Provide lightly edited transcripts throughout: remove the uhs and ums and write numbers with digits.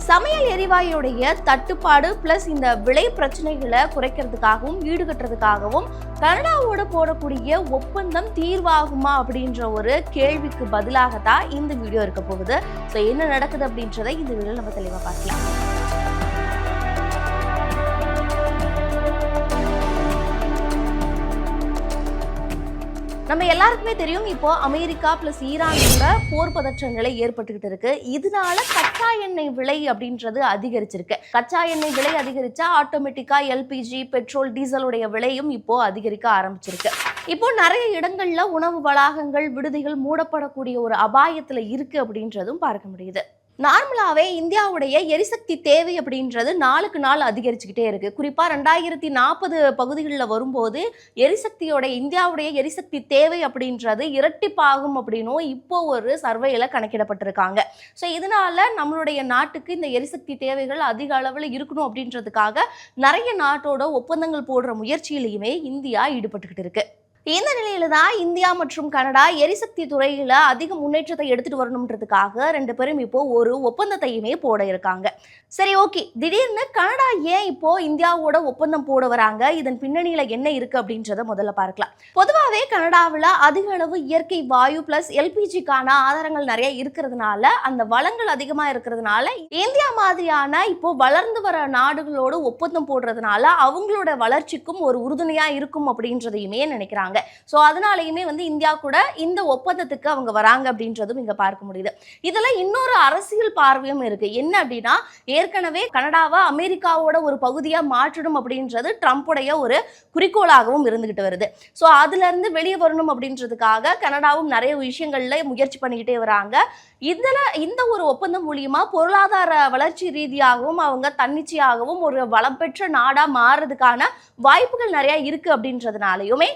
சமையல் எரிவாயுடைய தட்டுப்பாடு பிளஸ் இந்த விலை பிரச்சனைகளை குறைக்கிறதுக்காகவும் ஈடுகட்டுறதுக்காகவும் கனடாவோட போடக்கூடிய ஒப்பந்தம் தீர்வாகுமா அப்படின்ற ஒரு கேள்விக்கு பதிலாகத்தான் இந்த வீடியோ இருக்க போகுது. ஸோ என்ன நடக்குது அப்படின்றத இந்த வீடியோ நம்ம தெளிவாக பார்க்கலாம். நம்ம எல்லாருக்குமே தெரியும், இப்போ அமெரிக்கா பிளஸ் ஈரானோட போர் பதற்ற நிலை ஏற்பட்டுக்கிட்டு இருக்கு. இதனால கச்சா எண்ணெய் விலை அப்படின்றது அதிகரிச்சிருக்கு. கச்சா எண்ணெய் விலை அதிகரிச்சா ஆட்டோமேட்டிக்கா எல்பிஜி, பெட்ரோல், டீசலுடைய விலையும் இப்போ அதிகரிக்க ஆரம்பிச்சிருக்கு. இப்போ நிறைய இடங்கள்ல உணவு வளாகங்கள், விடுதிகள் மூடப்படக்கூடிய ஒரு அபாயத்துல இருக்கு அப்படின்றதும் பார்க்க முடியுது. நார்மலாகவே இந்தியாவுடைய எரிசக்தி தேவை அப்படின்றது நாளுக்கு நாள் அதிகரிச்சுக்கிட்டே இருக்கு. குறிப்பாக 2040 பகுதிகளில் வரும்போது இந்தியாவுடைய எரிசக்தி தேவை அப்படின்றது இரட்டிப்பாகும் அப்படின்னும் இப்போ ஒரு சர்வேல கணக்கிடப்பட்டிருக்காங்க. ஸோ இதனால நம்மளுடைய நாட்டுக்கு இந்த எரிசக்தி தேவைகள் அதிக அளவில் இருக்கணும் அப்படின்றதுக்காக நிறைய நாட்டோட ஒப்பந்தங்கள் போடுற முயற்சியிலையுமே இந்தியா ஈடுபட்டுக்கிட்டு இருக்கு. இந்த நிலையில தான் இந்தியா மற்றும் கனடா எரிசக்தி துறையில அதிக முன்னேற்றத்தை எடுத்துட்டு வரணும்ன்றதுக்காக ரெண்டு பேரும் இப்போ ஒரு ஒப்பந்தத்தையுமே போட இருக்காங்க. சரி, ஓகே, திடீர்னு கனடா ஏன் இப்போ இந்தியாவோட ஒப்பந்தம் போட வராங்க, இதன் பின்னணியில என்ன இருக்கு அப்படின்றத முதல்ல பார்க்கலாம். பொதுவாகவே கனடாவில் அதிக அளவு இயற்கை வாயு பிளஸ் எல்பிஜிக்கான ஆதாரங்கள் நிறைய இருக்கிறதுனால, அந்த வளங்கள் அதிகமா இருக்கிறதுனால இந்தியா மாதிரியான இப்போ வளர்ந்து வர நாடுகளோடு ஒப்பந்தம் போடுறதுனால அவங்களோட வளர்ச்சிக்கும் ஒரு உறுதுணையா இருக்கும் அப்படின்றதையுமே நினைக்கிறாங்க. சோ அதனாலயுமே இந்தியா கூட இந்த ஒப்பந்தத்துக்கு அவங்க வராங்க அப்படின்றதும் இங்க பார்க்க முடியுது. இதுல இன்னொரு அரசியல் பார்வையும் இருக்கு. என்ன அப்படின்னா, ஏற்கனவே கனடாவை அமெரிக்காவோட ஒரு பகுதியா மாற்றணும் அப்படின்றது ட்ரம்ப்புடைய ஒரு குறிக்கோளாகவும் இருந்துகிட்டு வருது. சோ அதுல இருந்து வெளியே வரணும் அப்படின்றதுக்காக கனடாவும் நிறைய விஷயங்கள்ல முயற்சி பண்ணிக்கிட்டே வராங்க. இந்த ஒரு ஒப்பந்தம் மூலியமா பொருளாதார வளர்ச்சி ரீதியாகவும் அவங்க தன்னிச்சையாகவும் ஒரு வளம் பெற்ற நாடா மாறுறதுக்கான வாய்ப்புகள் நிறைய இருக்கு அப்படின்றதுனாலயுமே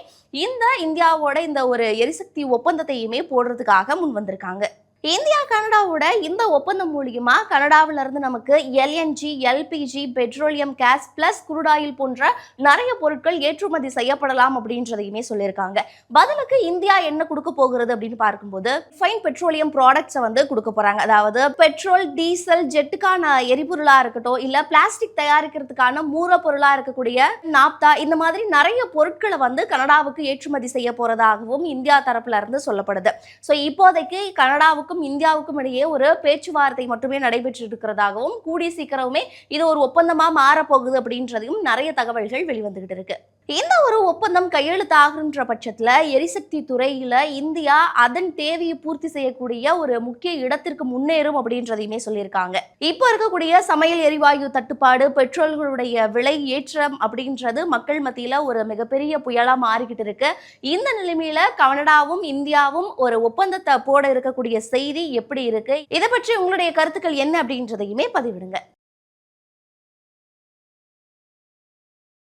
இந்தியாவோட இந்த ஒரு எரிசக்தி ஒப்பந்தத்தையுமே போடுறதுக்காக முன் வந்திருக்காங்க. இந்தியா கனடாவோட இந்த ஒப்பந்தம் மூலியமா கனடாவில இருந்து நமக்கு LNG, LPG, petroleum gas plus crude oil போன்ற நிறைய பொருட்கள் ஏற்றுமதி செய்யப்படலாம் அப்படின்றதையுமே சொல்லியிருக்காங்க. பதிலுக்கு இந்தியா என்ன கொடுக்க போகிறது அப்படின்னு பார்க்கும்போது ஃபைன் பெட்ரோலியம் ப்ராடக்ட்ஸை கொடுக்க போறாங்க. அதாவது பெட்ரோல், டீசல், ஜெட்டுக்கான எரிபொருளா இருக்கட்டும், இல்ல பிளாஸ்டிக் தயாரிக்கிறதுக்கான மூலப்பொருளா இருக்கக்கூடிய நாப்தா, இந்த மாதிரி நிறைய பொருட்களை கனடாவுக்கு ஏற்றுமதி செய்ய போறதாகவும் இந்தியா தரப்புல இருந்து சொல்லப்படுது. ஸோ இப்போதைக்கு கனடாவுக்கு இந்தியாவுக்கும் இடையே ஒரு பேச்சுவார்த்தை மட்டுமே நடைபெற்று இருக்கிறதாகவும், கூடிய சீக்கிரமே இது ஒரு ஒப்பந்தமா மாறப்போகுது அப்படின்றதையும் நிறைய தகவல்கள் வெளிவந்துகிட்டு இருக்கு. இந்த ஒரு ஒப்பந்தம் கையெழுத்தாகின்ற பட்சத்துல எரிசக்தி துறையில இந்தியா அதன் தேவையை பூர்த்தி செய்யக்கூடிய ஒரு முக்கிய இடத்திற்கு முன்னேறும் அப்படின்றதையுமே சொல்லியிருக்காங்க. இப்போ இருக்கக்கூடிய சமையல் எரிவாயு தட்டுப்பாடு, பெட்ரோல்களுடைய விலை ஏற்றம் அப்படின்றது மக்கள் மத்தியில ஒரு மிகப்பெரிய புயலா மாறிக்கிட்டு இருக்கு. இந்த நிலைமையில கனடாவும் இந்தியாவும் ஒரு ஒப்பந்தத்தை போட இருக்கக்கூடிய செய்தி எப்படி இருக்கு, இதை பற்றி உங்களுடைய கருத்துக்கள் என்ன அப்படின்றதையுமே பதிவிடுங்க.